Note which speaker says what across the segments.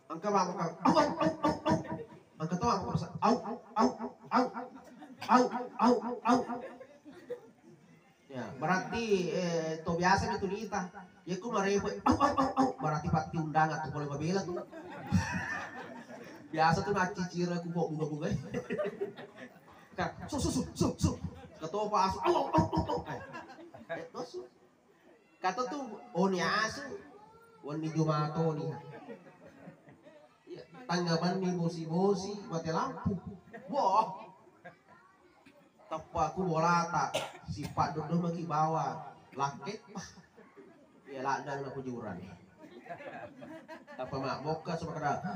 Speaker 1: Angka mama kau, angka tahu aku rasa, au. Ya, berarti to biasa itu kita. Ya ku marepo, berarti pati undangan tuh boleh mabela tuh. Biasa tuh nak cicir aku bawa bunga-bunga. Kan, su. Ketua Pak Asu, au. Dosu. Kata tuh, oh ni asu, wani jumato nih. Tanggapan nih bosi mati lampu. Wah, tepa aku bola tak sifat duduk lagi bawah langit pah. Ya lah dan aku juran. Apa mak boka sama kada.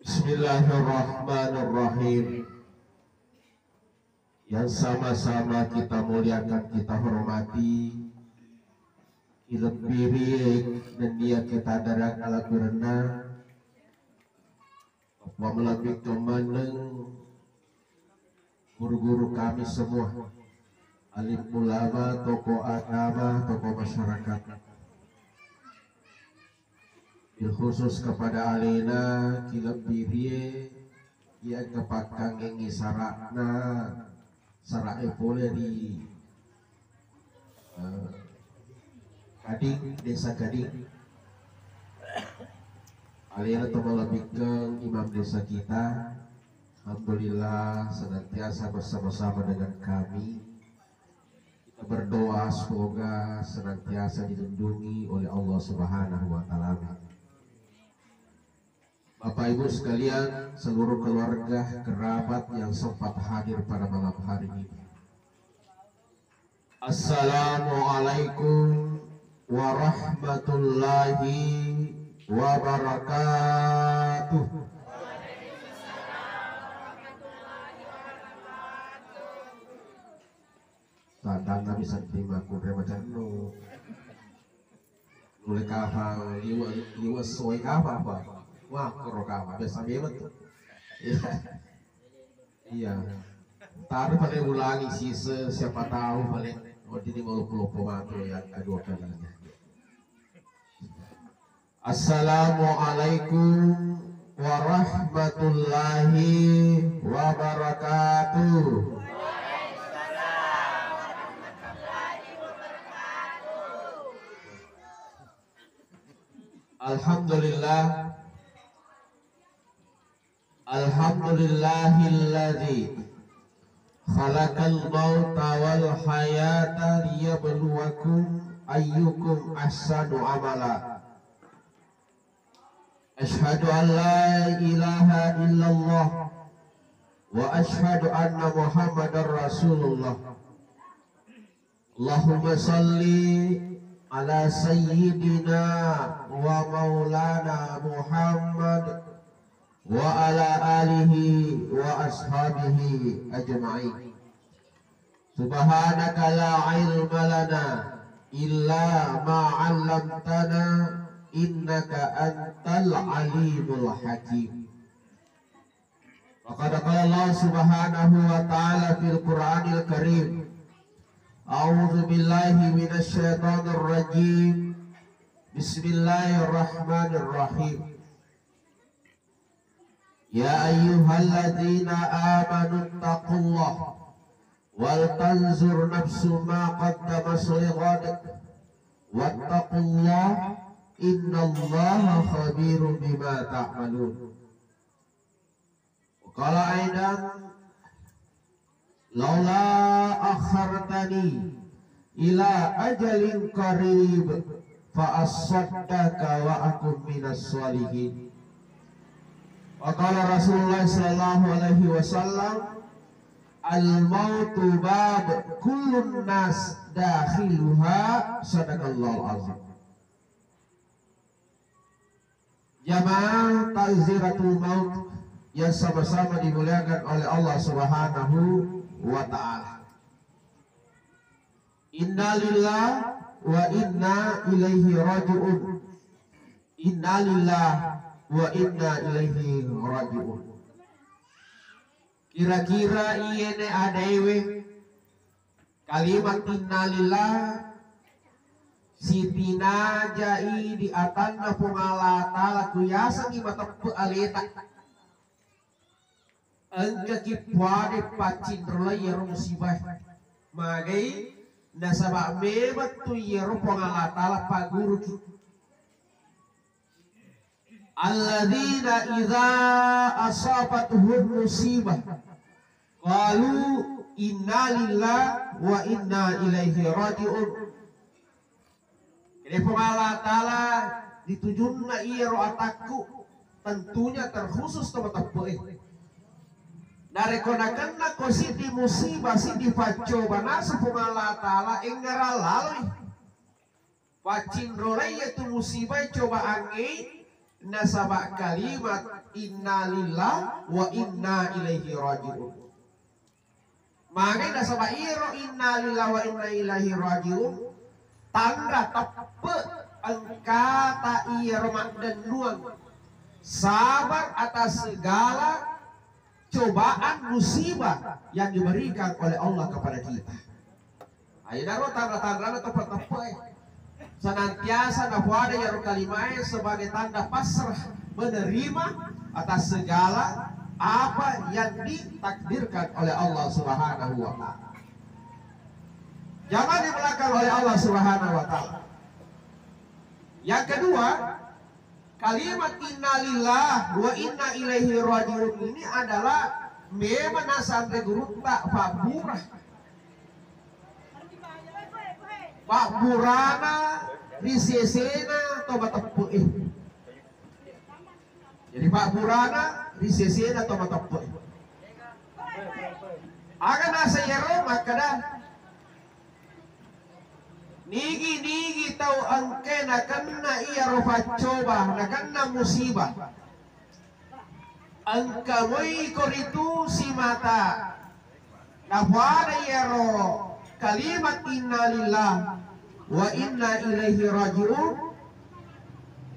Speaker 2: Bismillahirrahmanirrahim. Yang sama-sama kita muliakan, kita hormati, ilmu dan dia kita darat alat berenang bahwa melalui kemeneng guru-guru kami semua, alim ulama, tokoh agama, tokoh masyarakat, khusus kepada alena kilap birie yang kepakang yang sarakna sarak boleh di Gading, desa Gading. Alena telah lebih ke imam desa kita. Alhamdulillah senantiasa bersama-sama dengan kami. Kita berdoa semoga senantiasa dilindungi oleh Allah Subhanahu wa Ta'ala. Bapak Ibu sekalian, seluruh keluarga, kerabat yang sempat hadir pada malam hari ini. Assalamualaikum warahmatullahi wabarakatuh. Tanda bisa terima kudre macam no. Mulai kafang liwa soy apa? Wah, korokama biasa banget tuh. Iya. Taruh pada ulangi sisa siapa tahu paling waktu ini mau lupa matu yang kedua kalinya. Assalamualaikum warahmatullahi wabarakatuh. Alhamdulillah. Alhamdulillahilladzi khalaqal mauta wal hayata liyabluwakum ayyukum ahsanu amala. Asyhadu an la ilaha illallah wa asyhadu anna Muhammadar Rasulullah. Allahumma salli ala sayyidina wa maulana Muhammad wa ala alihi wa ashabihi ajma'in. Subhanaka la ilma lana illa ma 'allamtana innaka antal alimul hakim. Wa qad qala Allah subhanahu wa ta'ala fil Qur'anil Karim, a'udzu billahi minasy syaithanir rajim. Bismillahirrahmanirrahim. Ya ayyuhalladzina amanu taqullaha wal tanzur nafsu ma qaddamat lighad wattaqullaha innallaha khabirun bima ta'malun. Qala aidan laula akhartani ila ajalin qarib fa asaddaka wa akum minas sholihin. Waqala Rasulullah sallallahu alaihi wasallam, al-mautu bab kullun nas dakhiluha, sadaqallahu azim. Jamaah ta'ziratul maut yang sama-sama dimuliakan oleh Allah Subhanahu wa ta'ala. Innalillah wa inna ilaihi raji'un. Innalillah wa inna ilaihi raji'un. Kira-kira ieu adewe kalimat innalillah sitina jai di atanna pungalata kuyasa ni matappu aleta angka kipwade pacin rolai yaro musibah magai nasaba mebat tu yaro pungalata paguru ki alladzina idza asabatuhum musibah qalu inna lillahi wa inna ilaihi raji'un. Jadi Allah Ta'ala ditujunna iya ro'ataku tentunya terkhusus teman-teman dari konakanna ko sidi musibah sidi facoba nasa Allah Ta'ala enggara lalui pacin rolai yaitu musibah coba angi nasabak kalimat inna lillah wa inna ilaihi raji'un. Maka nasabak iro inna lillah wa inna ilaihi raji'un tanda tepe angkata iya romak dan nuang sabar atas segala cobaan musibah yang diberikan oleh Allah kepada kita. Ayo naro tanda-tanda tepe-tepe senantiasa nafwada ya kalimai sebagai tanda pasrah menerima atas segala apa yang ditakdirkan oleh Allah Subhanahu wa Ta'ala. Jangan dibelakang oleh Allah Subhanahu wa Ta'ala. Yang kedua, kalimat innalillah wa inna ilaihi raji'un ini adalah memang nasante gurutta Pak Burah. Pak Burana di sesena tobat tepu. Jadi Pak Burana di sesena tobat tepu. Akan nasa yero maka dah nigi tau angke nakanna iya rofa coba nakanna musibah angka moi koritu si mata nafada yero kalimat innalillah wa inna ilaihi raji'un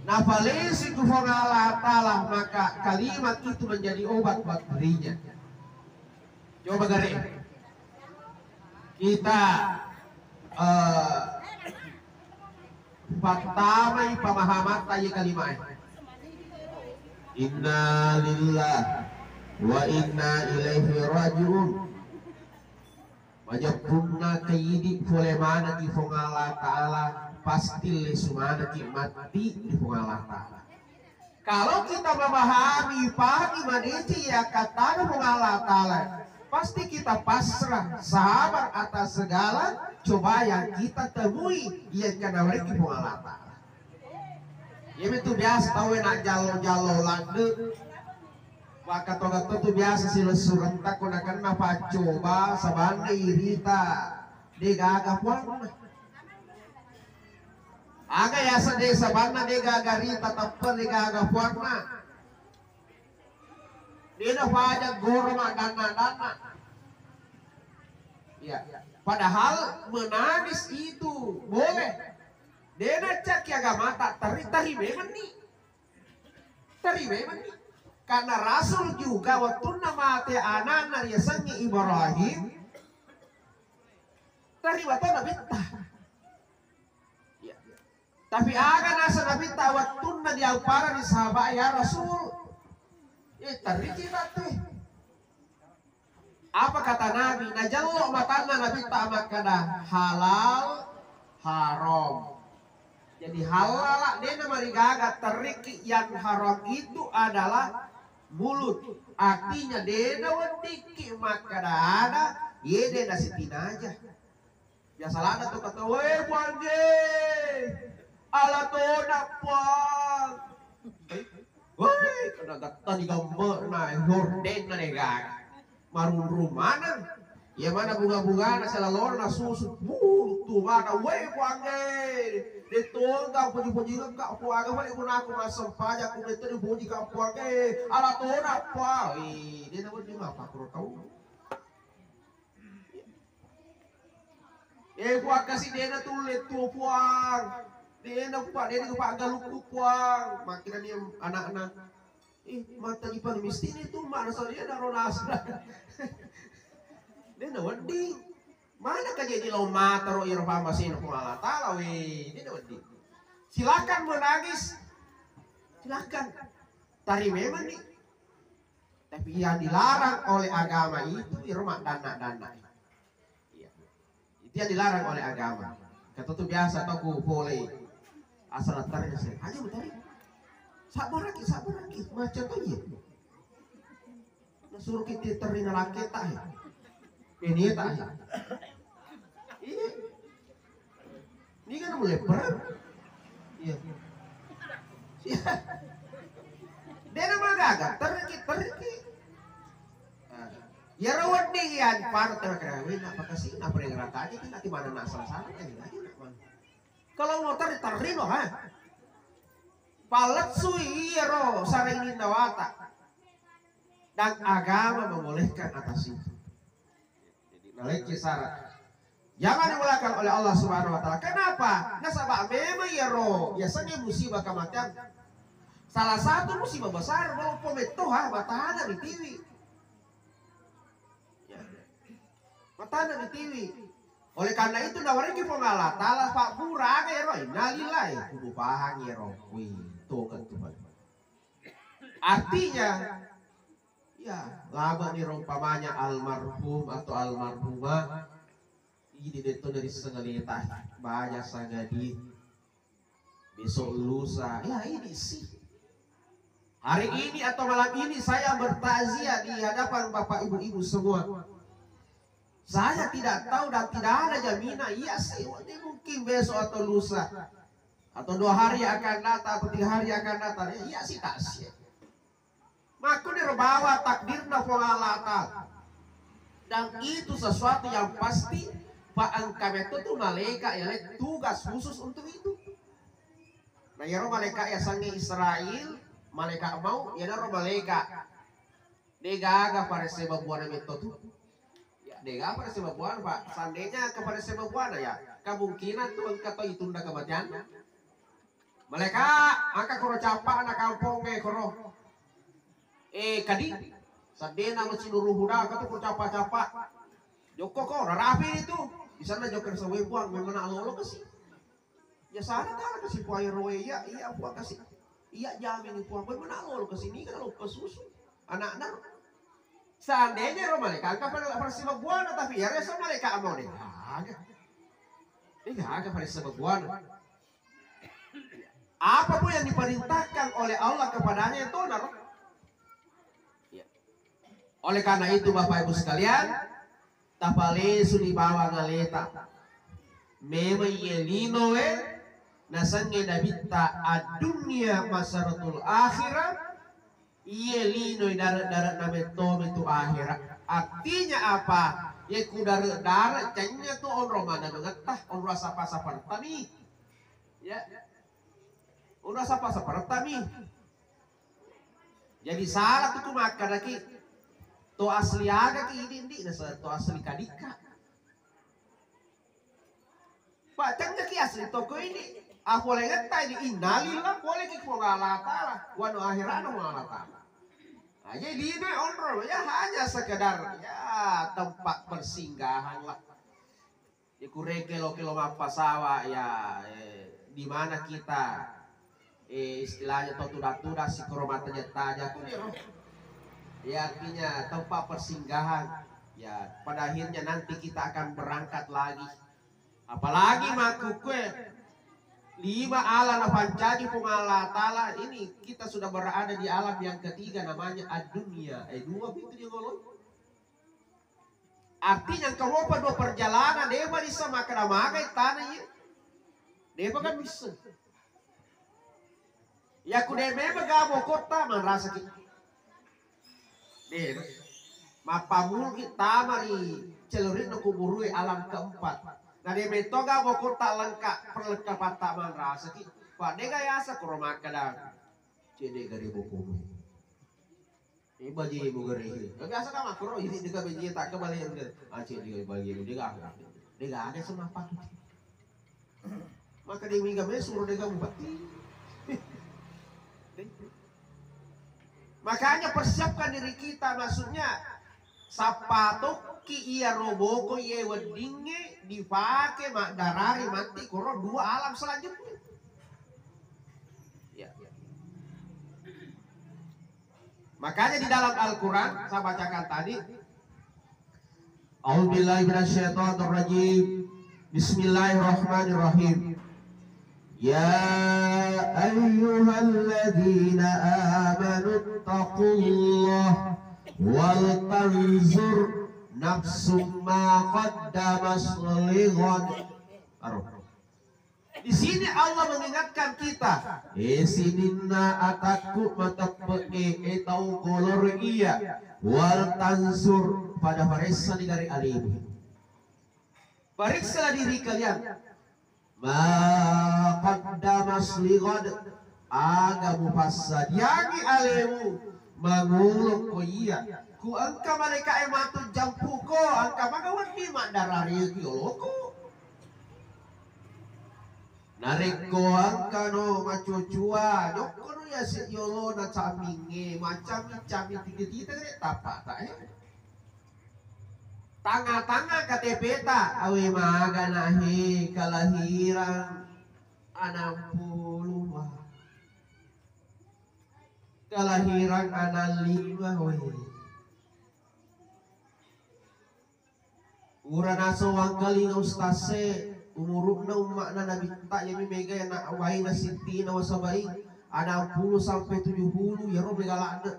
Speaker 2: nafalesi kufang Allah Ta'ala maka kalimat itu menjadi obat buat dirinya. Coba gare kita pertama pemahaman tanya kalimat inna lillah wa inna ilaihi raji'un wajah punna kayidi fulemana ki Allah Ta'ala pasti lesumana ki mati di Allah Ta'ala. Kalau kita memahami pahami manici ya kata Allah Ta'ala pasti kita pasrah sabar atas segala coba yang kita temui yang kena mereka Allah Ta'ala. Ya itu biasa tahu nak jalo-jalo lande maka toga tu biasa sila surenta kunakan apa coba sabanda irita degaga puan aga ya sade sabanda degaga rita tapper degaga puan dia faja gorma dana ya padahal menangis itu boleh dia cak ya mata tari memang nih karena Rasul juga waktu nama te anak ya sangi Ibrahim tari waktu nabi tah ya. Tapi aga nasa nabi tah waktu na dialpara di sahabat ya Rasul tari kita teh apa kata Nabi najallo matana nabi tah makana halal haram. Jadi halal dia nama rigaga teriki yang haram itu adalah mulut. Artinya dia wadiki maka ada ye dia nasi aja. Biasalah ada tuh kata weh pange ala tuh napang. Weh kena kata di gambar na horden na rigaga marun rumana. Ya mana bunga-bunga na selalor na susu tuh mana weh pange ditol ka puji-puji ka aku aga balik guna aku masam pajak aku itu dipuji ka aku aga ala to apa dia nama dia apa aku tahu
Speaker 1: Buat kasih dena tulit tuh puang. Dena pak galuku puang. Makin dia anak-anak. Mata ipan mesti ini tuh mana soalnya ada ronasra. Dena wedi. Mana kejadi lo mata ro irfan masih no Allah taala we. Dena wedi. Silakan menangis. Silakan. Tari memang nih. Tapi yang dilarang oleh agama itu irma dana. Itu yang dilarang oleh agama. Kata tuh biasa toko boleh asal tariknya saya. Aja tari. Sabar lagi macam tuh ya. Suruh kita terina rakyat tak ya. Ini tak ya. Ini kan mulai perang. Iya. Dia nama gagak terki. Ya rawat nih ya parut terakrawin apa kasih apa yang rata aja kan di mana nak salah lagi kalau motor ditarin loh ha palet sui ro saringin dawata dan agama membolehkan atas itu jadi naleki syarat jangan dimulakan oleh Allah Subhanahu Wa Taala. Kenapa? Nasabah memang ya ro biasanya musibah kematian salah satu musibah besar kalau pemetuh ha batana di TV. Matana di TV. Oleh karena itu nawarin ke pengala taala pak pura ke roy nalilai kudu pahang ya roh wih tuh kan tuh artinya ya lama nih rompamanya almarhum atau almarhumah ini itu dari sengelita banyak sagadi besok lusa ya ini sih hari ini atau malam ini saya bertakziah di hadapan bapak ibu-ibu semua. Saya tidak tahu dan tidak ada jaminan. Iya sih, mungkin besok atau lusa atau 2 hari akan datang atau 3 hari akan datang. Iya sih tak sih. Maka dia bawa takdirna pengalatan. Dan itu sesuatu yang pasti Pak Angkam itu malaikat ya tugas khusus untuk itu. Nah ya malaikat ya sangi Israel, malaikat mau ya roh malaikat. Degaga pada sebab buana metode. Dega pada sebabuan pak, seandainya kepada sebabuan ya kemungkinan tuh engkau itu tunda kematian. Mereka angka koro capa anak kampung koro kadi sadena masih seluruh huda kata koro capa Joko kok rapi itu di sana joker sebabuan memang alolo kasih. Ya sana tak kasih puai roe iya puang kasih. Iya jamin puang memang alolo kasih ini kan lupa susu anak-anak. Seandainya roh malaikat kepada bersama buana tapi ya rasa malaikat mau deh agak pada sebab buana apapun yang diperintahkan oleh Allah kepadanya itu benar. Oleh karena itu Bapak Ibu sekalian tapale suni bawa ngaleta memang yelino nasange dabita adunya masaratul akhirat iya lino darat nametom itu akhirat artinya apa ya ku darat cengnya tuh on romana ngetah on rasa apa tami ya on rasa apa tami jadi salah tuh makan lagi to asli aga ki ini nasa to asli kadika pak cengnya ki asli toko ini aku lengan tay di innalillah boleh ki pengalata lah wanu akhirat pengalata. Nah, jadi ini onro ya hanya sekedar ya tempat persinggahan lah. Ya kureke lo apa sawah ya di mana kita istilahnya tuda si koromatanya taja ya artinya tempat persinggahan ya pada akhirnya nanti kita akan berangkat lagi apalagi makukwe 5 alam pancagi pengala ta'ala ini kita sudah berada di alam yang ketiga namanya ad-dunya 2 itu dia ngolong artinya kalau 2 perjalanan dia bisa makan magai tanahnya dia kan bisa ya kuda memang gak kota merasa kita dia mapamul kita mari celurin kuburui alam keempat. Nah dia metoga boko tak lengkap perlengkapan taman rasa ki. Pak dega yasa kurma kadang. Cede gari boko. Ini baji ibu gari. Biasa kan makro ini dega baji tak kembali yang dia. Cede bagi ibu dega. Dega ada sama apa? Maka dia minggu suruh dega bupati. Makanya persiapkan diri kita, maksudnya sapato ki iya roboko iya wedinge dipakai mak darari mati koro dua alam selanjutnya. Ya. Makanya di dalam Al-Quran saya bacakan tadi, A'udzubillahi minasyaitonirrajim. Bismillahirrahmanirrahim. Ya ayyuhalladzina amanu taqullah wal tanzur nafsum ma qaddamat lighad. Di sini Allah mengingatkan kita. Sinina ataku matape etau kolor iya wal tanzur pada periksa di dari alim. Periksa diri kalian. Ma qaddamas lighad aga mufassad yagi alemu manguluk ko iya ku angka mereka ematu jampu ko angka magawan di mak darari yoloko narik ko angka no macucua joko no ya si yolo na caminge macam tiga tapa tak tanga-tanga KTP ta awe maga nahi kalahiran 60 kalahiran 65 we urang aso wangkali na ustase umuruk na umakna na binta yami mega ya na awai na sinti na wasabay 60 sampai 70 ya ro megala na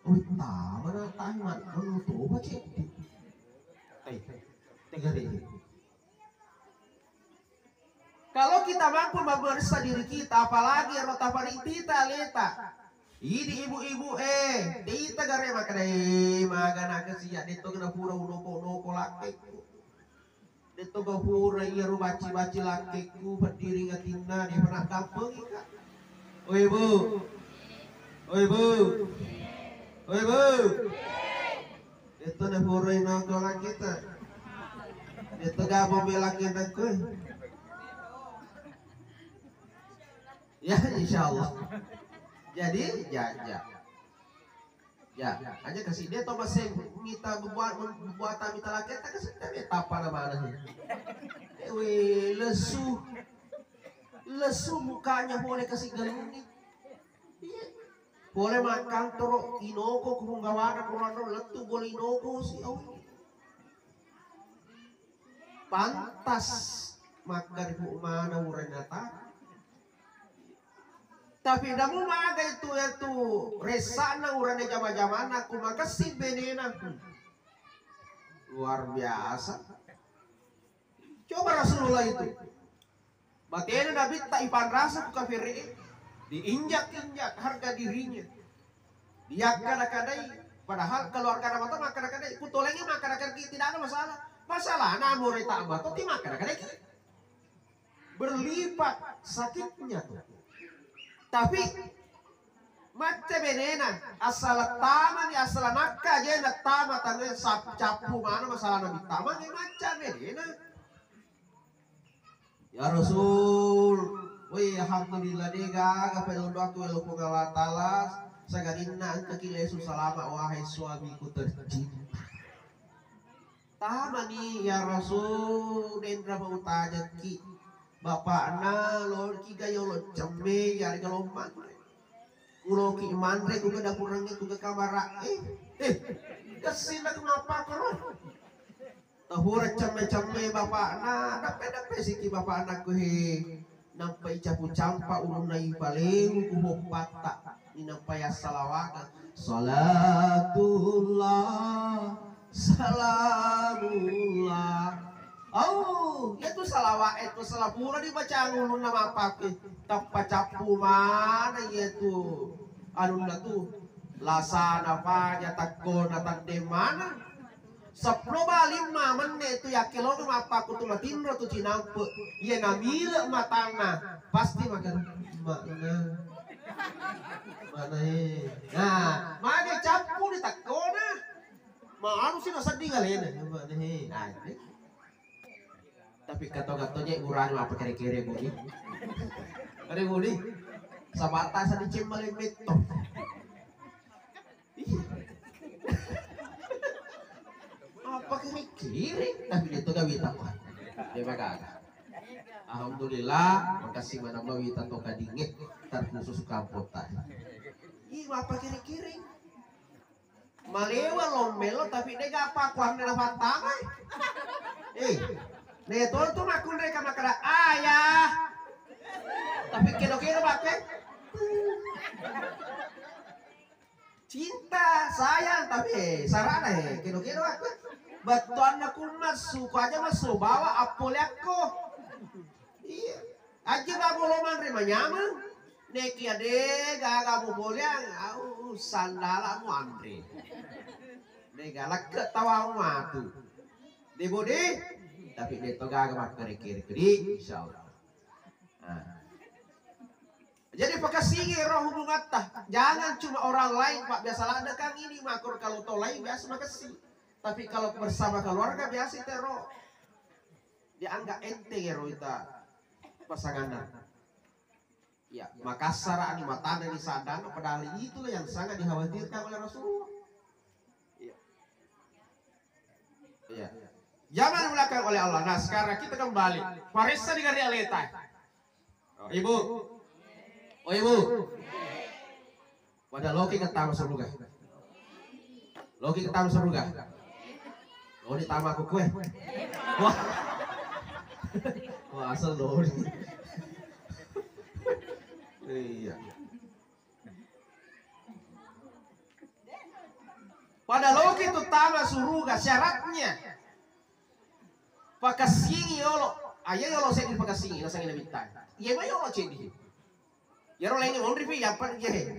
Speaker 1: oh tama na tayo man ano to ba cik kalau kita mampu memeriksa diri kita, apalagi rota paritita leta. Ini ibu-ibu dita gare makare magana kesiya dito gana pura unoko lakiku. Dito ga pura iya rubaci-baci lakiku berdiri ngatina di pernah kampung ika. Oi bu. Oi bu. Oi bu. Dito na pura inoko kita. Itu gak mau belakang aku. Ya insya Allah. Jadi ya hanya kasih dia atau masih kita buat mita laki kita kasih dia apa namanya. Lesu mukanya boleh kasih geluni. Boleh makan terus inoko kurang gawana kurang letu boleh inoko sih. Pantas makan bu mana uranata tapi namu maga itu resana urane jama-jaman aku maka si benena luar biasa. Coba Rasulullah itu batena Nabi tak ipan rasa ku kafiri diinjak-injak harga dirinya dia kadang-kadang padahal keluarga mata makan kadang-kadang kutolengnya makan kadang-kadang tidak ada masalah namun reta bato ti makan kadang-kadang berlipat sakitnya tuh. Tapi mate benena asal tama ni asal nakka aja na tama tangan capu mana masalah nabi tama ni macam benena. Ya Rasul, wih alhamdulillah dega kapel doa tu elo Allah taala sagadina anta kila Yesus salama wahai suamiku tercinta. Tama nih ya Rasul dendra mau tanya ki bapak na lor ki gayo lo ceme ya kalau man ulo ki manre ku kada kurangnya ku kamera kesin aku ngapa karo tahura ceme bapak na dape siki bapak anak ku he nampai capu campa ulun nai paling ku hopata ni nampai salawat salatullah salamullah. Oh, itu salawat itu salapura dibaca ngulun nama apa tappa capu mana itu alun tu lasana apa takko natak de mana 10 ba 5 menit itu ya kilo apa aku tuh matindro tuh cinampe iya namila matana pasti makan mana nah mana capu di takko na maanu sih nasa di galena. Tapi kata-katanya urang apa kira-kira budi. Kare budi. Sabata sa di cimalimit to. Apa kira-kira tapi dito gawita ko. Di ba kagak? Alhamdulillah, makasih mana mawita to kadingit terkhusus kampot tadi. Ih, apa kira-kira? Malewa lomelo tapi dia gak apa kuang na nafatangay. Neto to makunre ka makara ayah. Tapi kilo-kilo bakit? Cinta, sayang tapi sarana kilo-kilo bakit? Batuan na kung masuko aja masu bawa apolyak ko. Iya, aja gak boleh mandri manyaman. Neki ade gak boleh au sandala mu andre. Negalak ketawa matu. Di budi, tapi neto gak kiri-kiri insyaallah. Nah. Jadi pakasigi roh hubungan tah. Jangan cuma orang lain Pak biasalah ada kang ini makur kalau to lain biasa makasih. Tapi kalau bersama keluarga biasa tero. Dianggap ente ya roh ita pasangan. Ya, Makassar ani matana di sadang padahal itulah yang sangat dikhawatirkan oleh Rasulullah. Iya. Iya. Jangan belakang oleh Allah. Nah, sekarang kita kembali. Parisa di gari aleta. Oh, Ibu. Oh, Ibu. Pada Loki ketama surga. Loki ketama surga. Oh, ditama aku kue. Wah. Wah, asal Loki. Iya. Pada Loki itu tama surga syaratnya. Pakasingi yolo. Ayah yolo saya pakasingi nasang ina bintang. Iya mah yolo cedi. Ya roh lainnya mondri pi apa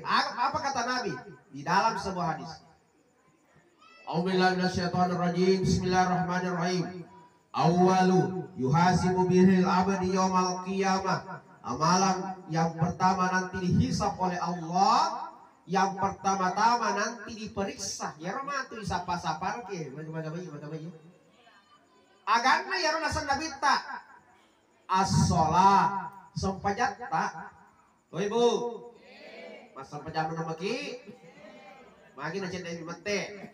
Speaker 1: apa kata Nabi di dalam sebuah hadis. A'udzubillahi minasyaitonirrajim. Bismillahirrahmanirrahim. Awwalu yuhasibu bihil abdi yaumal qiyamah. Amalan yang pertama nanti dihisap oleh Allah, yang pertama-tama nanti diperiksa. Ya Roma tu isapa-sapar ke, bagaimana. Agama ya Roma sandabita. As-sholat sampajata. Oh Ibu, mas sampajaman nama ki, magi na cinta di mate,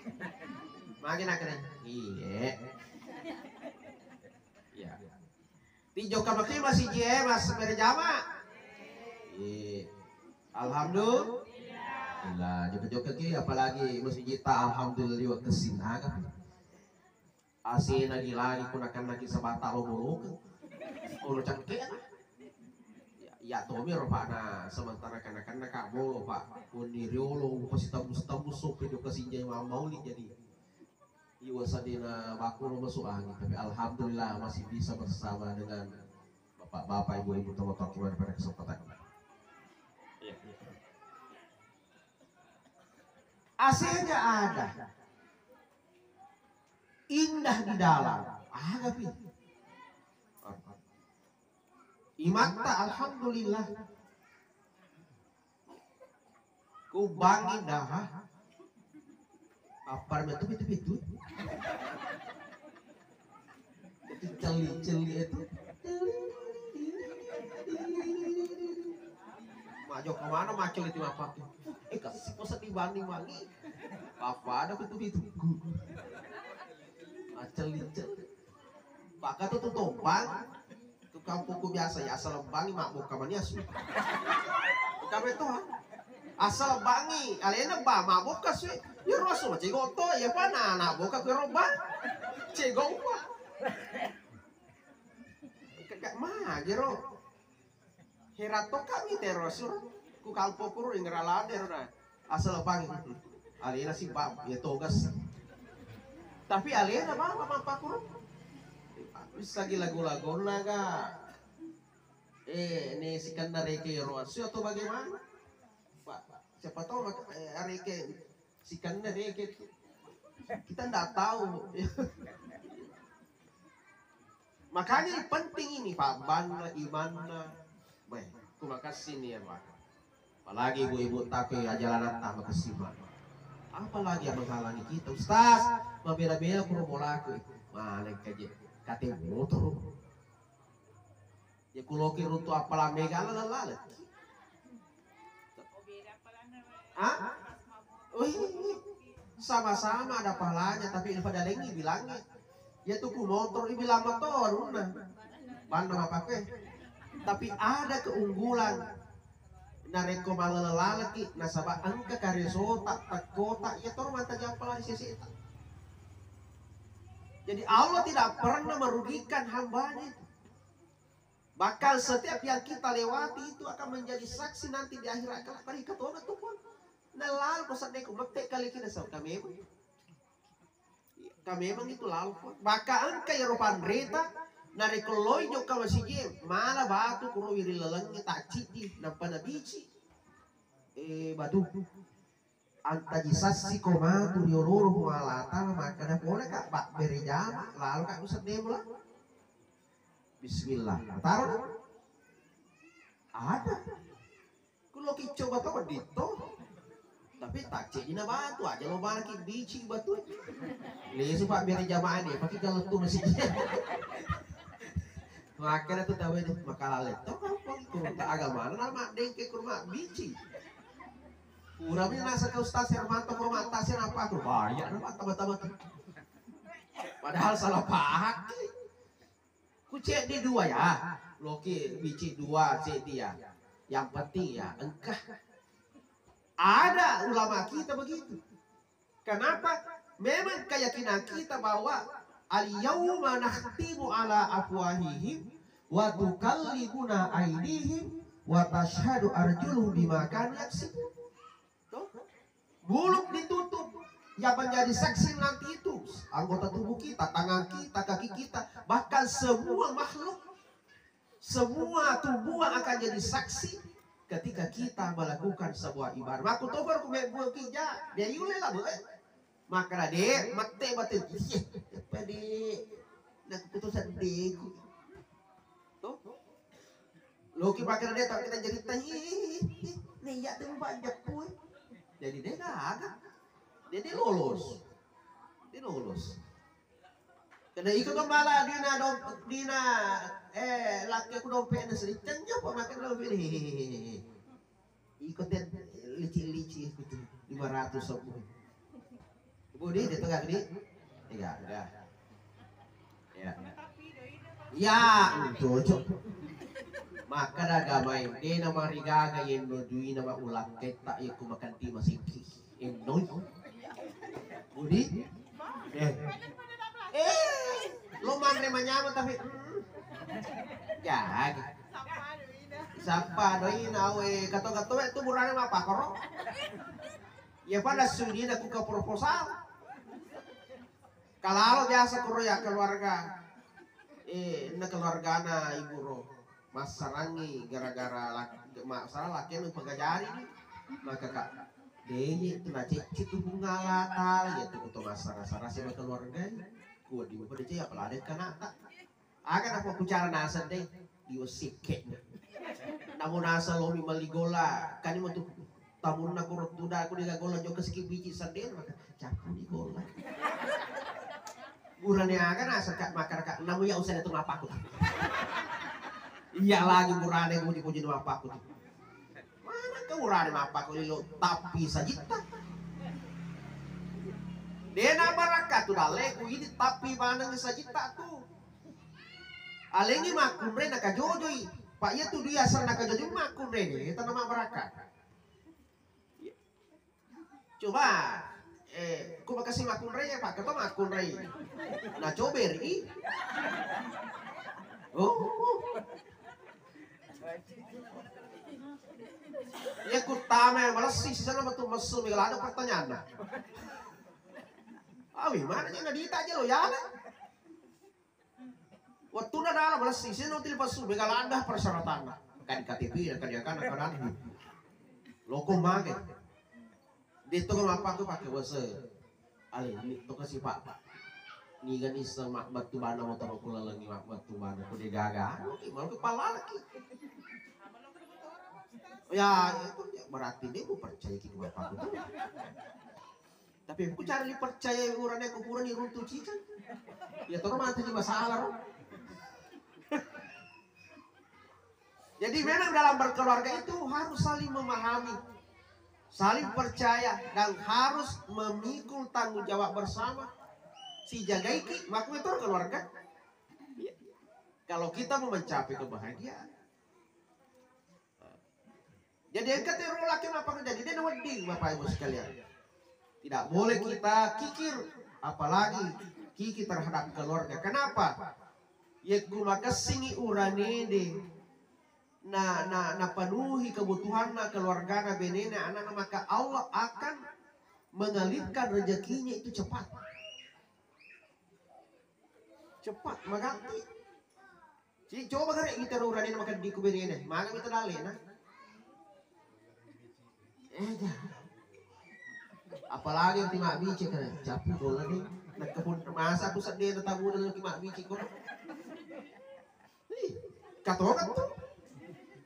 Speaker 1: magi nak kena, iya. Tijo kabakti masih jie mas berjama. Alhamdulillah. Joket-joket ki apalagi masih jita alhamdulillah kesina kan. Asin lagi kunakan lagi sebata lo buruk. Ulo cangke. Ya tomi ropa na sementara kan kak bolo pak. Uniriolo pasti tamu sok hidup kesinjai mau jadi. Iwa sadina bakul masuk angin, tapi alhamdulillah masih bisa bersama dengan bapak-bapak, ibu-ibu, teman-teman keluarga pada kesempatan ini. AC-nya ada, indah di dalam, ada pi. Imata alhamdulillah, ku bangin dah. Apa itu itu celi itu maju kemana macul itu apa kasih kosa dibanding wangi apa ada itu celi pakai tuh tompang itu kampungku biasa ya asal bangi makmuk kamarnya su kami itu asal bangi alena ba mabok kasih ya rasul cego to ya pana anak boka ke roba cego pa kakak mah gero herato kami terosul ku kalpo kuru ingralade na asal bangi alena si ba ya togas tapi alena ba mampa kuru wis lagi lagu-lagu naga ini si kandare ke rasul atau bagaimana siapa tahu Areke si kandar kita nggak tahu. Makanya penting ini Pak Banna Imanna. Baik, terima kasih nih ya Pak. Apalagi ibu-ibu take ajalan tak makasih Pak. Apalagi yang menghalangi kita Ustaz, membela-bela kurang bola aku. Mana kaje kate motor. Ya kuloki runtu apalah megala lalalet. Ah? Sama-sama ada pahalanya, tapi pada lengi bilangnya ya tuku motor bilang motor una bandang apa ke, tapi ada keunggulan nareko malalalaki nasaba angka karesota tak kota ya tor mata jampala di sisi itu. Jadi Allah tidak pernah merugikan hambanya. Bakal setiap yang kita lewati itu akan menjadi saksi nanti di akhirat kelak. Pada ketona tuh pun nalal pasal deko mate kali kita sa kami memang itu lalu maka angka ya ropan reta nari koloi jo ka masije mala batu kuro wiri lelengi tak citi nampa na bici batu anta jisasi komatu diororo malata maka na pole kak bak berejama lalu kak usat demula bismillah taruh ada kulo coba tahu dito tapi tak cek dina batu aja lo lagi bici batu lesu pak biar jamaah nih pakai kalau tuh masih makanya tuh tahu ini makalah leto kurang tak agama nama dengke kurma bici kurangnya nasa ke ustaz Hermanto kurma atasnya apa aku bayar apa tambah padahal salah paham ku cek di dua ya loki bici dua cek dia yang penting ya engkah ada ulama kita begitu. Kenapa? Memang keyakinan kita bahwa al-yawma nakhtimu ala afwahihim wa tukallimuna aydihim wa tashhadu arjuluhum bima kanu yaksibun. Mulut ditutup. Yang menjadi saksi nanti itu anggota tubuh kita, tangan kita, kaki kita, bahkan semua makhluk, semua tubuh akan jadi saksi ketika kita melakukan sebuah ibadah. Maku tobar ku mebu kija, dia yule lah boleh. Maka de mate batin. Pedi nak keputusan deku. Tuh. Loki pakai dia tak kita jadi nih ya tuh banyak pun. Jadi dia ada. Dia lolos. Dia lolos. Kada ikut kembala dina laki aku dompet na selitan niya po makan dompet ikut dan lici itu 500 sopo. Budi dia tengah gede. Ya. Ya, cocok. Maka dagamay di na marigaga yen no duwi na maulang kita iku makan ti masiki. Enoy. Budi. Luman rin manyaman tapi ya siapa doi nawe kato itu murah apa koro ya pada sudi aku ke proposal kalau biasa koro ya keluarga na keluarga na ibu ro masarangi gara-gara masalah laki nu pagajari maka kak denye itu na cicit tu bunga tal ya tu masalah sih keluarga kuat di bawah dia apalagi ada kanata akan apa bicara nasa deh diusik namun nasa lomi maligola kan ini tuh tamun na kurut tuda aku digagola juga sikit biji sendiri maka capu di gola burannya akan nasa kak makar kak namun ya usah itu ngapa aku iya lagi burannya gue dipuji ngapa aku mana ke burannya ngapa aku lo tapi sajita dena baraka tu daleku ini tapi mana sajita tu alengi makumre na kajojoi pak ya tu dia asal na kajojoi makumre ni itu nama baraka coba ku makasih makumre ya pak kata makumre na coberi ya ku tama malas sih sana betul mesum kalau ada pertanyaan nah. Mana niya nadita aja lo ya waktu na dalam balas sisi no tilipas su begalanda persyaratan kan KTP kan dia kan loko mage dito ko mapa ko pakai wase alin dito kasi pak ni ganis mak batu bana mo taro ko lalangi mak batu bana ko de gaga mal kepala lagi ya itu berarti dia percaya gitu bapak itu tapi aku cari percaya urangnya kuburan di runtuh cikan ya terus mati di masalah Jadi memang dalam berkeluarga itu harus saling memahami, saling percaya, dan harus memikul tanggung jawab bersama. Si jagai ki, maka itu keluarga. Kalau kita mau mencapai kebahagiaan. Jadi yang kata laki apa jadi dia wedi Bapak Ibu sekalian. Tidak boleh kita kikir, apalagi kikir terhadap keluarga. Kenapa? Ya maka singi urane deh. Na penuhi kebutuhan keluarga benena anak maka Allah akan mengalirkan rezekinya itu cepat. Cepat mengganti. Jadi coba kan kita urane maka di kubenena, maka kita dalena. Apalagi yang timak bici kan capu bola nih. Nak kebun masa aku sedih tetamu dalam timak bici kok. Katokan tuh.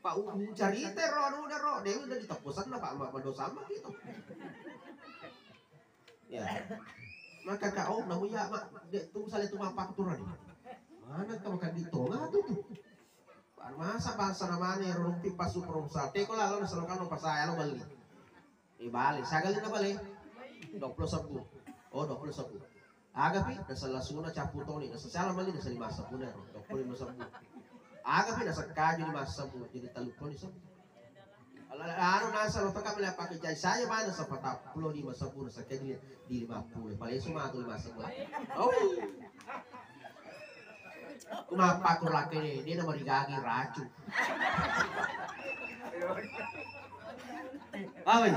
Speaker 1: Pak cari teror udah dia udah ditepusan lah Pak Mado sama gitu. Ya. Maka kau namu ya mak tuh misalnya tuh mapak turun. Mana kau makan di tengah tuh. Pak masa bangsa namanya rumpi pas super besar. Teko lah lo selalu kan pas saya lo beli. Balik, sagalin na balik. 20 sabu. Oh 20 sabu. Aga pi nasa lasuna capu toni nasa salam bali nasa 5 sabu na 25 sabu. Aga pi nasa kajo 5 sabu jadi 30 sabu. Ano nasa lo ka mala pakijay saya ba nasa 45 sabu nasa kajo di 50. Palay sumato 5 sabu. Oh. Kumapa ko laki ni, hindi na marigagi racho. Ay.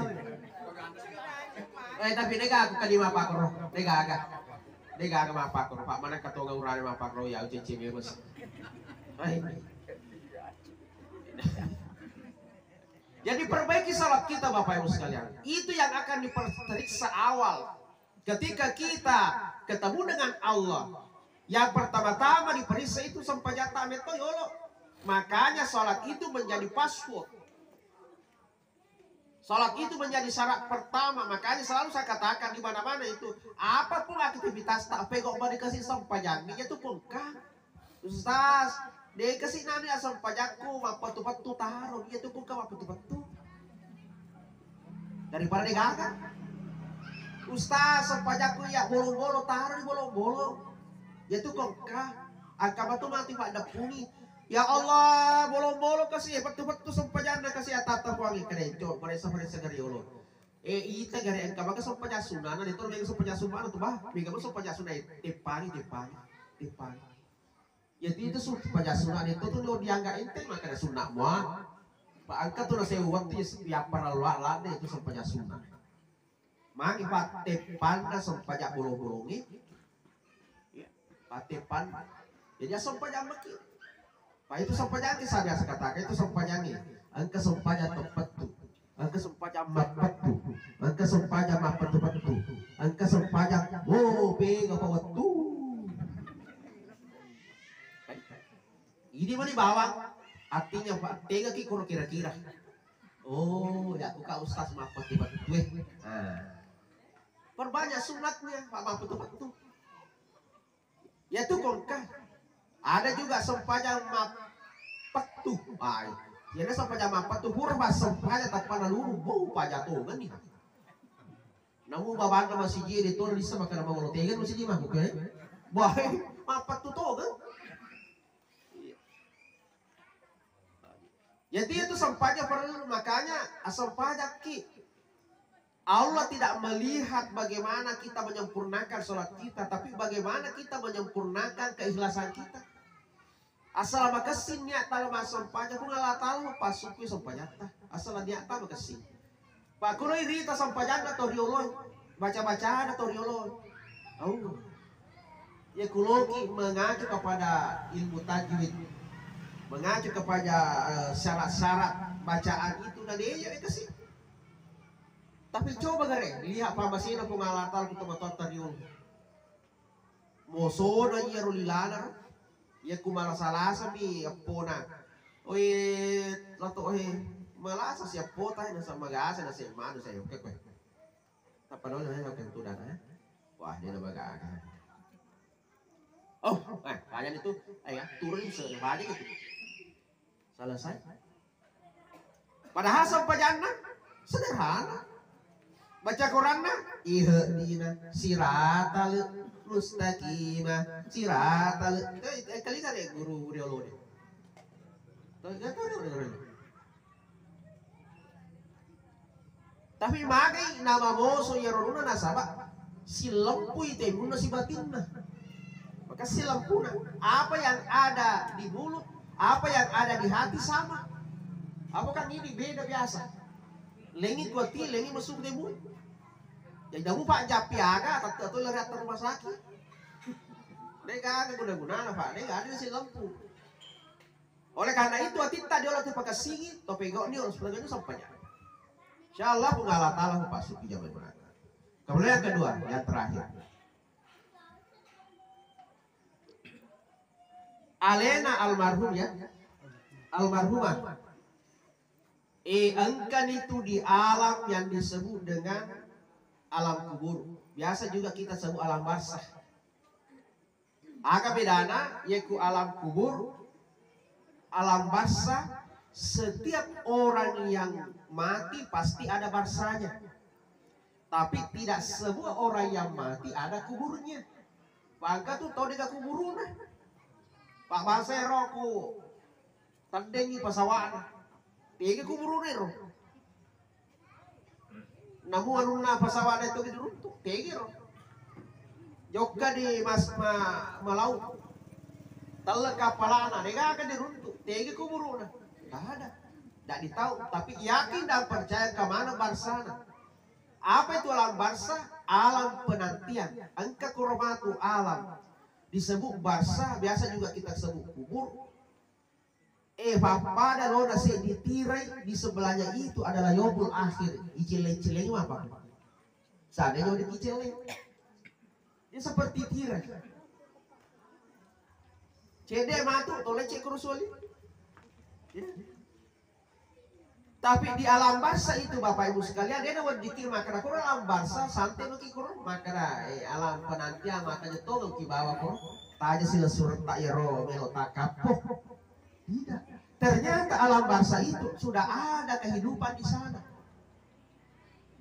Speaker 1: Tapi nega aku kalima pakro, nega aga mapakro. Pak mana katonga urane mapakro ya uci mas. Ay. Jadi perbaiki salat kita Bapak Ibu sekalian. Itu yang akan diperiksa awal. Ketika kita ketemu dengan Allah. Yang pertama-tama diperiksa itu sampajata metoyolo. Makanya salat itu menjadi password. Salat itu menjadi syarat pertama. Makanya selalu saya katakan di mana-mana itu apapun aktivitas tak pegok pada kasih sampajang ini itu pungkah. Ustaz, dia kasih nani asam pajakku mapatu-patu taruh dia tuh pungkah mapatu-patu. Daripada dia gagak. Ustaz, sampajakku ya bolong-bolong taruh di bolong-bolong. Ya tuh pungkah. Agama tuh mati pada puni. Ya Allah, bolong-bolong kasih betul-betul sampajana kasih atata wangi kerenco, mereka dari Allah. Ita gari engka maka sampaja sunana itu lagi sampaja sunana tuh bah, biga mo sampaja sunana tepani. Jadi itu sampaja sunana itu tuh lo diangga ente maka ada sunat mua. Pak angka tuh nasi uang tuh ya para luar itu sampaja sunana. Maki pak tepan na sampaja bolong-bolongi. Pak tepan, jadi sampaja maki. Pak itu sampajang saya biasa katakan itu sampajang angka sampajang tempat tu, angka sampajang mapat tu, angka sampajang mapat tu, angka sampajang bega bawat tu. Ini mana bawang artinya Pak tega ki kono kira-kira. Oh ya buka ustaz mapat tu. Perbanyak sunatnya Pak mapat tu. Ya tu kongkah. Ada juga sampajang mapetu. Ay, yan na sampajang mapetu. Hurba sampajang tapana lulu. Bau pajatungan nih. Namu babaan ka masiji dito lisa maka na mangulotegan masiji mah bukan? Bahay mapetu to kan? Jadi itu sampajang perlu makanya sampajang ki. Allah tidak melihat bagaimana kita menyempurnakan sholat kita, tapi bagaimana kita menyempurnakan keikhlasan kita. Asal makasin niya talo masampanya kung alatalo pasuki sampanya ta. Asal niya ta makasin. Pak kuno irita sampanya na toriolo, baca-baca na toriolo. Oh. Ya kuloki mengacu kepada ilmu tajwid, mengacu kepada syarat-syarat bacaan itu dan dia kasih. Tapi coba gare, lihat pamasina kung alatal ko tumatot tariyon. Moso na iya rulilanar. Ya kumalasalasan ni apona. Oy, lato malasa siya po tayo nasa mag-aasa na siya mano sa iyo. Kaya tapano na yung kentudan ha. Wah, di na mag-aaga. Oh, kaya nito ay turin sa balik ito. Selesai. Padahal sampajana sederhana. Baca Quranna ihdina siratal mustaqimah siratal kali kan ya guru biologi. Tapi magai nama moso ya roruna nasaba si lempu itu guna si batinna. Maka si lempuna apa yang ada di mulut, apa yang ada di hati sama. Apakah ini beda biasa? Lengi kuati, lengi masuk di mulut. Yang jamu pak japi aga, atau lihat rumah sakit. Mereka agak guna-guna pak, mereka ada si lampu. Oleh karena itu hati tadi orang pakai singit, topego ini orang sebelumnya sampainya. Insyaallah pengalat Allah pak suki zaman mana. Kemudian yang kedua, yang terakhir. Alena almarhum ya, almarhumah. Engkan itu di alam yang disebut dengan alam kubur. Biasa juga kita sebut alam barzah. Aga bedana yaitu alam kubur, alam barzah. Setiap orang yang mati pasti ada barzahnya. Tapi tidak semua orang yang mati ada kuburnya. Bangka tuh tahu dia kuburuna. Pak Basero ku tandengi pasawan. Tiga kuburu nero. Namu anu na pasawan itu diruntuk. Tiga ro. Jogga di malau. Tala kapalana. Nega akan diruntuk. Tiga kuburu na. Tak ada. Tak ditahu. Tapi yakin dan percaya ke mana barzahna. Apa itu alam barzah? Alam penantian. Angka kurmatu alam. Disebut barzah. Biasa juga kita sebut kubur. Pada lona se ditirai di sebelahnya itu adalah yobul akhir. Icileng-cileng apa? Seandainya udah kicileng. Ini seperti tirai. Cede matu toleh cek kurusoli. Ya. Tapi di alam barzah itu Bapak Ibu sekalian dia nak dikir makna kurang alam barzah santai nu kurang makna alam penantian makanya tolong ki bawa kurang. Tanya sila surat tak yero melo takapo. Tidak. Ternyata alam barzah itu sudah ada kehidupan di sana.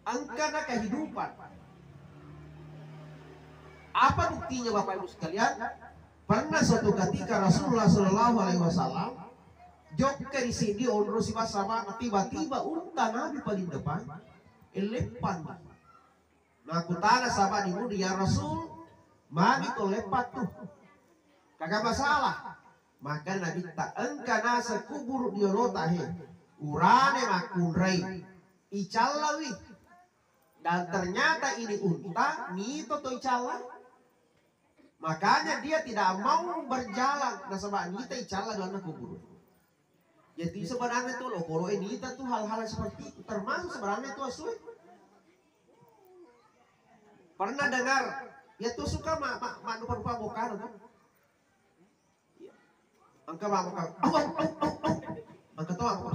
Speaker 1: Angkana kehidupan. Apa buktinya Bapak Ibu sekalian? Pernah suatu ketika Rasulullah Shallallahu Alaihi Wasallam jok ke sini onro si sama tiba-tiba unta Nabi paling depan elepan. Nah aku tanya sama dia Rasul, mami to lepat tuh, kagak masalah. Maka Nabi tak engkana sekubur diolotahe urane makunrei icalawi dan ternyata ini unta nito to icala. Makanya dia tidak mau berjalan nah sebab nita icala dalam kubur. Jadi sebenarnya itu loh kalau ini tuh hal-hal seperti itu termasuk sebenarnya itu asli. Pernah dengar ya tuh suka rupa bokar kan? Angka apa? Angka tahu apa?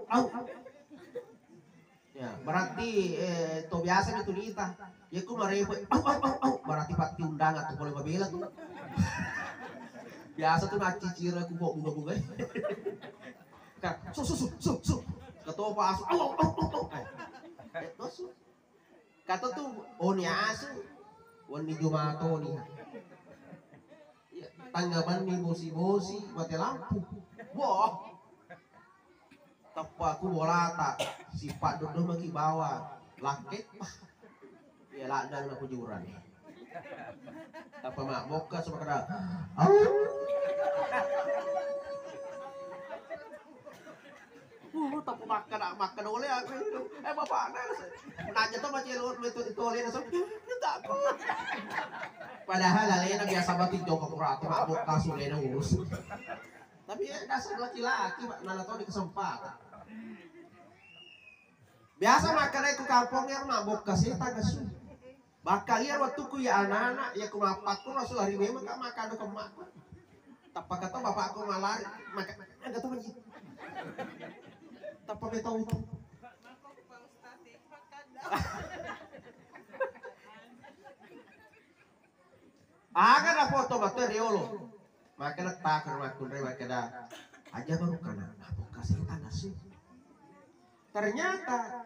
Speaker 1: Au. Ya, berarti to biasa itu nita. Ya ku marepo au. Berarti pati undangan tuh boleh babela tuh. Biasa tuh nak cicira ku bunga-bunga. Kan, su. Ketua Pak Asu. Au. Kata tuh oni asu. Wani jumato nih. Tanggapan nih bosi mati lampu. Wah. Tepa aku bolata. Sifat duduk bagi bawah. Langkit. Ya ladang aku juran. Apa mak boka sama kena. Tapi makan oleh aku. Bapak nanya tuh macam itu oleh nasi. Tak apa. Padahal lalena biasa batin joko kurati mabuk kasulena urus. Tapi ya dasar laki-laki pak nana tahu di kesempatan. Biasa makan aku kampungnya mabuk kasih tagasu. Bakal ya waktu ku ya anak-anak ya kumapak ku rasul hari memang gak makan ke mak. Tapi kata bapak aku malah makan enggak tahu lagi. Tapi betul itu. Aga na foto bato riolo. Maka nagtakar makun rin makada aja baru karena apa kasih tanah sih. Ternyata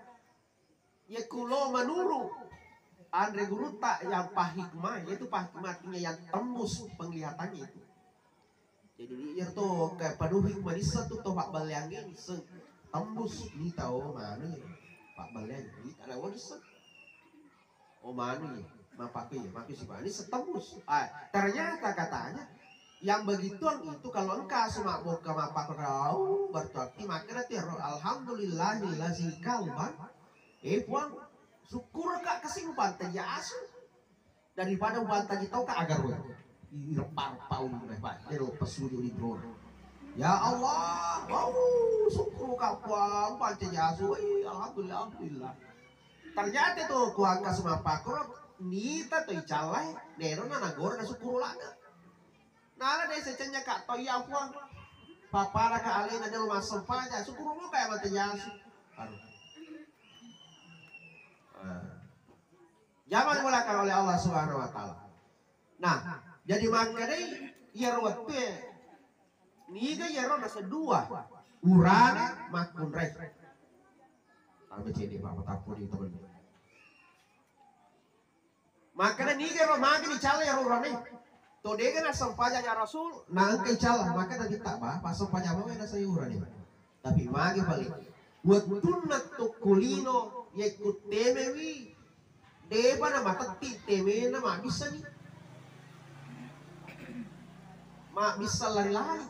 Speaker 1: ya kulo menuru Andre Guru tak yang pahikmah, yaitu pahikmah artinya yang tembus penglihatannya itu. Jadi dia tuh kayak penuh hikmah di satu tuh Pak Balyangin tembus ni tahu mana ya Pak Balyangin ni ada wadisan. Oh mana ya, makai si Pak ini setembus. Ternyata katanya yang begituan itu kalau engkau cuma buka mapak kau berarti maka nanti alhamdulillahillazi kalban puan syukur kak kesimpan ya asu daripada bantah kita kak agar irpar paun Pak jero pesuju di drone ya Allah wow syukur kak puan bantah ya asu alhamdulillah ternyata tuh kuangka semua pakor nita tuh calai nero na nagor na syukur lana nala deh secenya kak toy puan papara ka alena na rumah sempanya syukur mo kayak bantah ya asu jangan dimulakan oleh Allah Subhanahu wa taala. Nah, jadi makanya yarwat teh niga yaro na sedua urana makun rek. Sampai sini Pak tapu di teman. Makanya niga ro magi di cala yaro urane. To dega na sampaya ya Rasul nang ke cala maka tadi tak ba pas sampaya mo na sayuran ni. Tapi magi balik. Buat tunat to kulino yakut temewi Deba na matati teme na bisa nih, bisa lari-lari.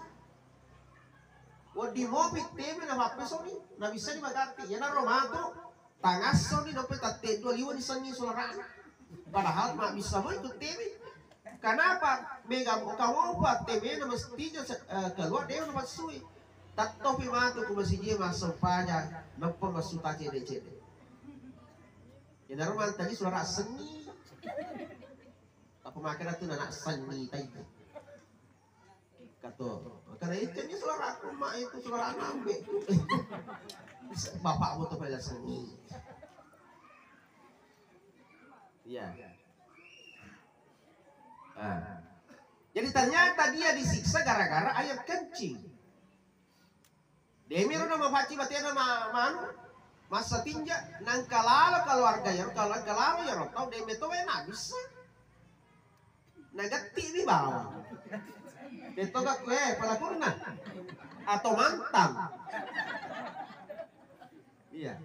Speaker 1: Wadi mobil teme na mapeso nih, bisa nih magati. Yan na romato, tangaso nih no petate dua liwan isa nih sularaan. Padahal bisa mo ikut teme. Kenapa? Mega kamu apa teme na mestinya keluar dia na masui. Tatto pimato kung masih dia masuk panya, nampak masuk tace cede. Ya naruman tadi suara seni. Apa makan itu anak seni tadi. Kata, karena itu ni suara aku mak itu suara anak ambek. Bapak butuh pada seni. Iya. Jadi ternyata dia disiksa gara-gara ayam kencing. Demi nama faci batia nama manu. Masa tinja nang kalalo keluarga ya kalau kalalo ya tau de meto enak bisa nagati di bawah itu gak kue pelakurna atau mantam iya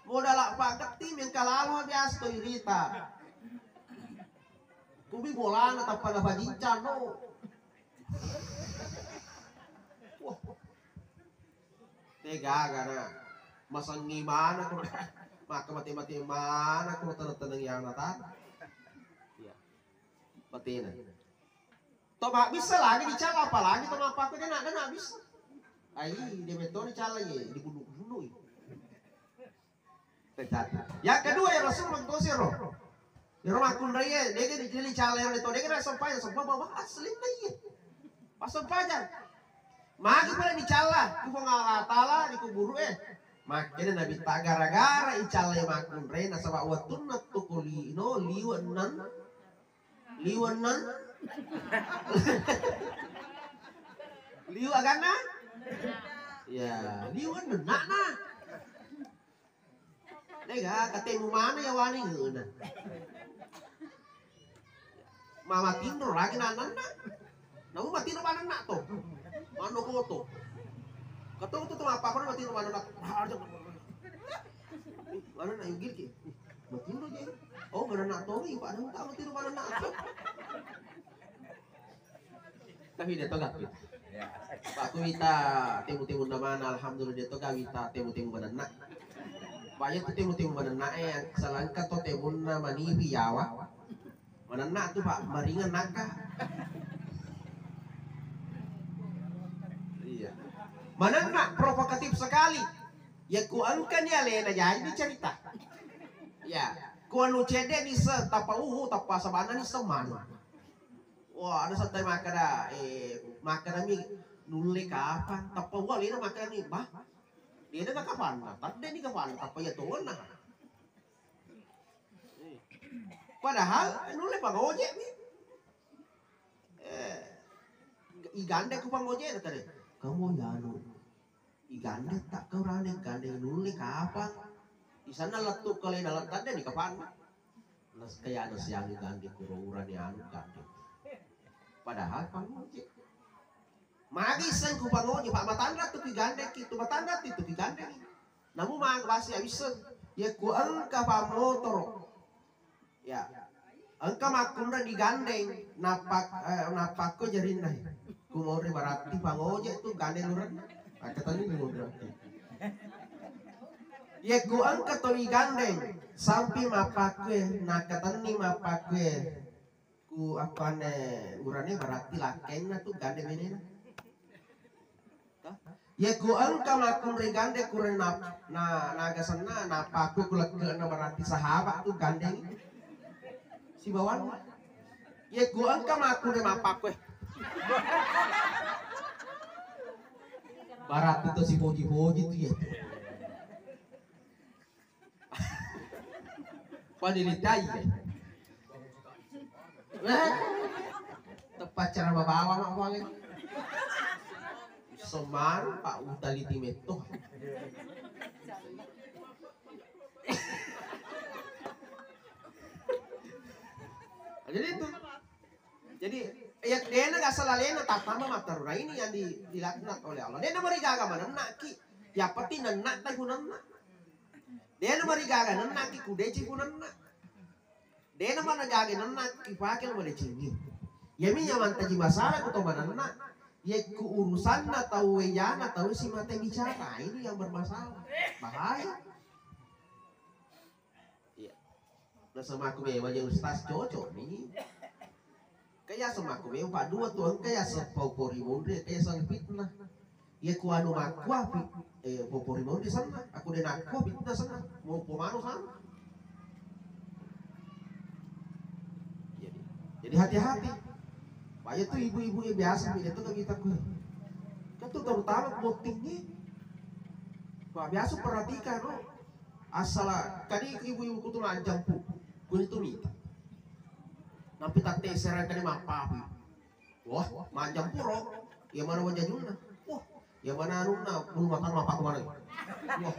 Speaker 1: modal apa ketim yang kalalo di asto irita kubi bola atau pada bajincan no wah tega karena masang gimana kung maka mati-mati mana kung tanang yang nata ya mati na to bisa lagi dicala apalagi to apa ko dia na bisa ay di beto ni cala ye dibunuh-bunuh yang kedua ya Rasul mengkosir roh ya roh akun raya dia di cala yang itu dia sampai bawa asli na ye pasampajan magi pala dicala kung Allah taala dikuburu makanya Nabi tak gara-gara icalai makun rena sama watun natukuli no liwanan liwa gana ya liwanan nak nega katemu mana ya wani ngena mama tidur lagi nanan namu mati no mana nak to mano ko to Katong tuh apa ko mati no mana nak mana na yung gilki mati no je oh mana nak to ri pa nang ta mati no mana nak tapi dia to gak Pak Kuwita timu-timu naman alhamdulillah dia to gawita timu-timu manana banyak tuh timu-timu manana yang salangka to timu na manibi yawa manana tuh Pak maringan naka Manana provokatif sekali. Ya kuangkan ya lena ya ini cerita. Ya, kuanu cede ni se tapa tapa sabana ni seman. Wah, ada santai makada makada mi nulle kapan tapa wali na makada ni bah. Dia na kapan na, tade ni kapan tapa ya tuon na. Padahal nulle pangojek ni. Igande ko pangojek na tadi. kamu ya anu igande tak kau rane gandeng dulu nih kapan di sana letuk kalian alatnya di kapan nas kayak ada siang igande kururan ya anu gandeng padahal pangoje magisan ku pangoje pak matanda tuh igande gitu matanda itu igande namun mang basi bisa ya ku angka pa motor ya angka makunda digandeng napak ko jarin nahi ku mau berarti pangoje tuh gandeng luran katanya nih berarti ya ku angka to igandeng sampai mapakwe nakatani mapakwe ku apane urane berarti laken na tuh gandeng ini ya ku angka makun regande kuren naga sana napaku kulak ke na berarti sahabat tuh gandeng si bawan ya ku angka makun mapakwe barat itu si boji-boji tuh ya padilitai ya tepat cara bawa mak uangnya Soman Pak Utaliti Meto. Jadi itu. Jadi ya dia nggak salah lena tak nama matarura ini yang dilakukan oleh Allah. Dia nomor gaga mana naki. Ya peti nenak tak gunana. Dia nomor gaga nenak ki kudeci gunana. Dia nomor gaga nenak ki pakai nomor cingi. Ya mi nyaman taji masalah kuto mana nenak. Ya keurusan atau weyana atau si mata bicara ini yang bermasalah bahaya. Iya. Nah sama aku memang yang ustaz cocok nih. Kayak sama aku memang pak dua tuh kayak sepopori monde kayak sang fitnah. Ya ku anu makwa popori monde sana. Aku den aku fitnah sana. Mau pemanu sana. Jadi hati-hati. Banyak tuh ibu-ibu yang biasa itu kan kita kan tuh terutama buktinya Pak biasa perhatikan loh asal kali ibu-ibu tuh lanjang pu kun itu minta nampi tak teseran kali mapapi wah manjang puro ya mana wajah juna wah ya mana nuna belum makan mapak kemana wah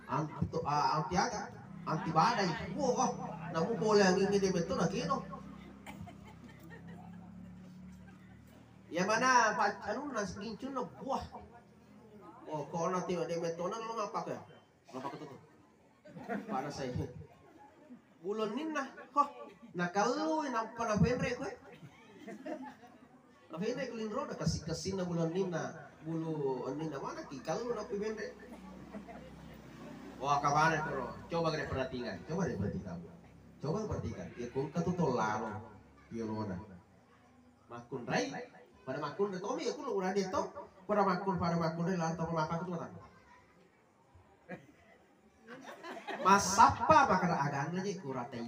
Speaker 1: anti aga anti badai wah namun boleh yang ingin dia betul lagi no ya mana pak anu nas gincun no buah oh kalau nanti ada metona lo ngapak ya ngapak itu tuh pada saya bulan nina kok nah kalau nampak na penre kue na penre kulin roda kasih na bulan nina bulu nina mana ki kalau na penre wah kapan itu coba kita perhatikan coba perhatikan ya kung katuto lalo piorona makun rai pada makun de tomi aku lu udah itu pada makun de lalu tomi makan itu kan masapa makan agan aja kurate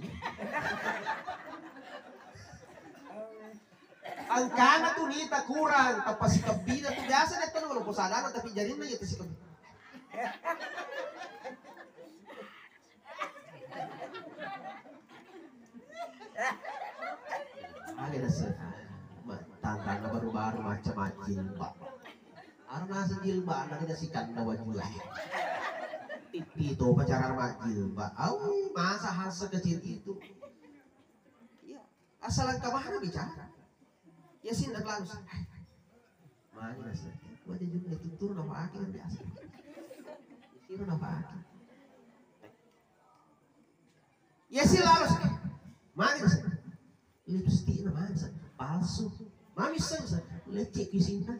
Speaker 1: angkana tuh nita kurang tapas kebida tuh biasa deh tuh kalau posadana tapi jadinya ya tuh si kebi ada dasar tantang baru-baru macam-macam jilbab. Arna jilbab nak kita sikan dawa jual. Itu pacaran sama jilbab. Aw, masa hal sekecil itu. Ya, asal kemana bicara. Ya sih nak langsung. Mana sih? Gua ada juga itu turun apa akhir biasa. Turun apa akhir. Ya sih langsung. Mana sih? Lipstick mana sih? Palsu, mami sensa lecek kuisina.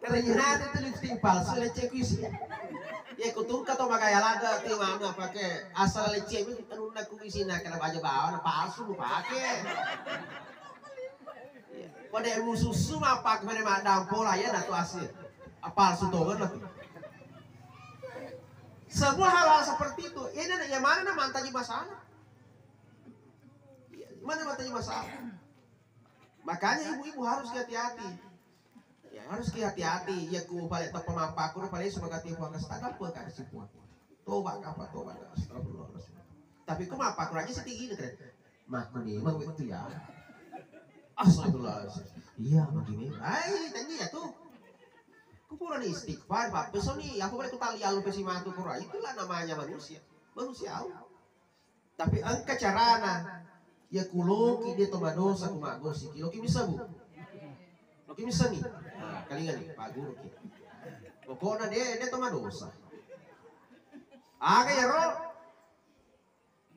Speaker 1: Ternyata itu lipstick palsu lecek kuisina. Ya kutung kata pakai alaga ti mama pakai asal lecek itu anu nak kuisina kena baju bawah palsu lu pakai. Pada ilmu susu mah pakai mana madam pola ya natu asli. Palsu tuh kan lagi. Semua hal-hal seperti itu, ini yang mana mantaji masalah. Mana matanya masalah. Makanya ibu-ibu harus hati-hati. Ya harus hati-hati. Ya ku paling tak pemapa ku paling sebagai tipu akan setengah apa kan si puan. Tobat apa tobat astagfirullah. Tapi ku mapa ku aja setinggi nih kan. Maku nih mau itu ya. Astagfirullah. Iya begini. Ay, tanya ya tuh. Kupura nih istighfar, Pak. Besok nih, aku boleh kutali alu pesimatu pura. Itulah namanya manusia. Manusia. Tapi angka carana. Ya kuloki dia toba dosa kumagosi. Loki bisa bu. Loki bisa nih. Nah, kalian nih, Pak Guru kita. Pokoknya dia toba dosa. Aga ya Rol.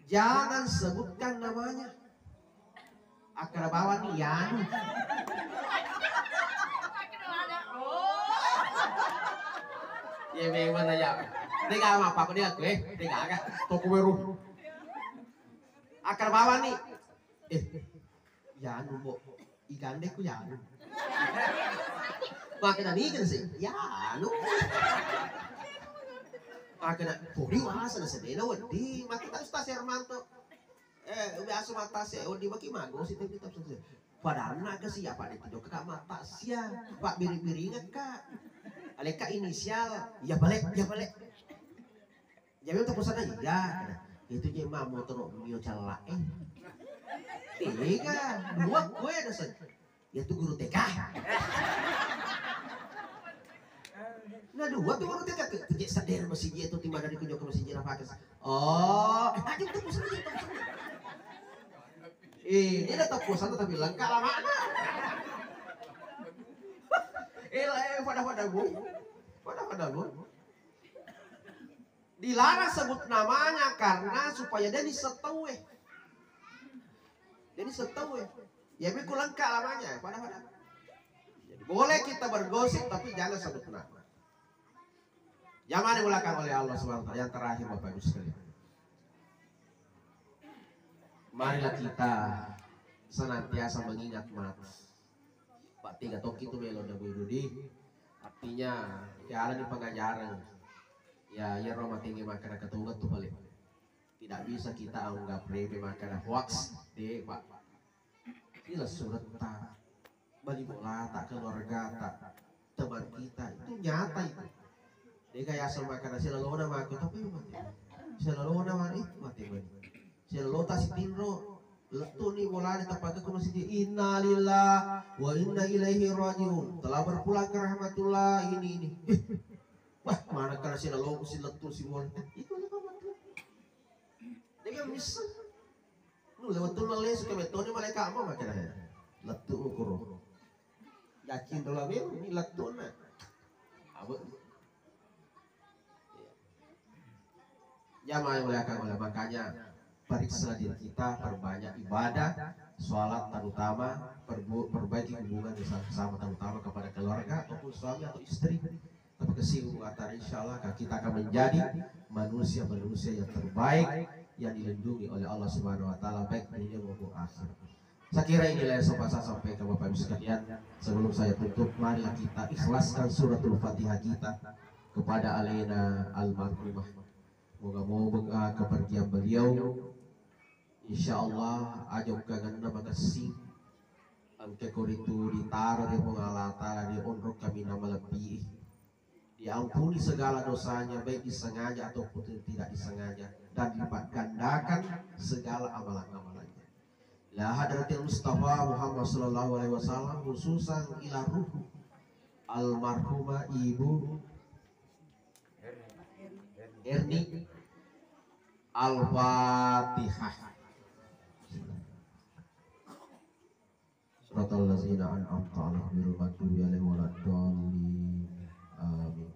Speaker 1: Jangan sebutkan namanya. Akrabawan nih Yanu. Ya memang aja. Dia gak apa apa dia gue. Dia gak. Toko baru. Akrabawan nih. Yanu bo. Ikan deh ku Yanu. Makanya nih kan sih. Yanu. Makanya puri wasa na sabi na wadi. Makita sa si Hermanto. Biasa mata siya, di baki mago si Tito tapos siya. Padahal na kasi apa dito do ka mata siya. Pak biri-biringan ka. Alika inisial, ya balik. Jadi untuk pesan aja, ya. Itu dia mah motor mio cala Tiga, dua gue ada sen. Ya tuh guru TK. Nah dua tuh guru TK kerja sadar masih dia itu timbang dari kunjung ke masih dia pakai. Oh, aja untuk pesan aja. Ini ada tepusan tapi lengkap lama. Pada bu. Dilarang sebut namanya karena supaya dia disetauwe. Ya biku lengkap lamanya. Pada. Jadi, boleh kita bergosip tapi jangan sebut nama. Jangan dimulakan oleh Allah SWT. Yang terakhir Bapak Ibu sekalian. Marilah kita senantiasa mengingat mati. Pak tiga toki itu melo da Rudi. Artinya ya ada di pengajaran. Ya Roma tinggi makan ketugat tuh balik. Tidak bisa kita anggap remeh makan hoax deh Pak. Inilah surat tak bagi bola tak keluarga tak teman kita itu nyata itu. Dia kayak asal makan selalu nama aku tapi mati. Selalu nama mati. Selalu tas tinro letu nih bola di tempat ke masjid. Innalillah wa inna ilaihi rajiun. Telah berpulang ke rahmatullah ini. Wah mana karena selalu si letu si bola itu apa tuh? Dia kan bisa. Lu lewat tuh malah suka metode mereka apa macam mana? Letu ukur. Yakin dalam ini letu na. Apa? Jamaah yang muliakan oleh makanya periksa diri kita, perbanyak ibadah, sholat terutama, perbaiki hubungan bersama terutama kepada keluarga ataupun suami atau istri. Tapi kesinggungan insya Allah kita akan menjadi manusia-manusia yang terbaik yang dilindungi oleh Allah Subhanahu Wa Taala baik dunia maupun akhir. Saya kira inilah yang saya sampaikan Bapak Ibu sekalian. Sebelum saya tutup, marilah kita ikhlaskan suratul Fatihah kita kepada Alena almarhumah. Moga-moga kepergian beliau insya Allah ajok kagan na magasing ang kekoritu ditaro di pengalata di onrok kami nama lebih diampuni segala dosanya baik disengaja ataupun tidak disengaja dan dilipat gandakan segala amalan-amalannya. La hadratil Mustafa Muhammad sallallahu alaihi wasallam khususan ila ruh almarhumah Ibu Erni Al-Fatihah. Suratul ladzina an'amta 'alaihim ghairil maghdubi 'alaihim waladdallin. Amin.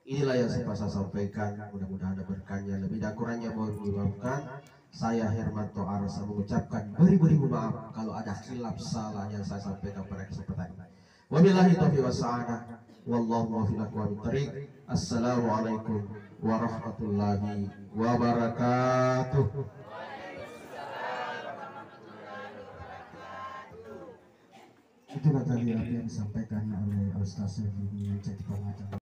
Speaker 1: Inilah yang saya sampaikan, mudah-mudahan ada berkahnya. Lebih dan kurangnya mohon dimaafkan. Saya Hermanto Arsa mengucapkan beribu-ribu maaf kalau ada khilaf salah yang saya sampaikan pada kesempatan ini. Wabillahi taufiq wassalam. Wallahu muwaffiq wa bittariq. Assalamualaikum warahmatullahi wabarakatuh.
Speaker 3: Itulah tadi apa yang disampaikan oleh Ustaz Syahrini, jadi pengajar.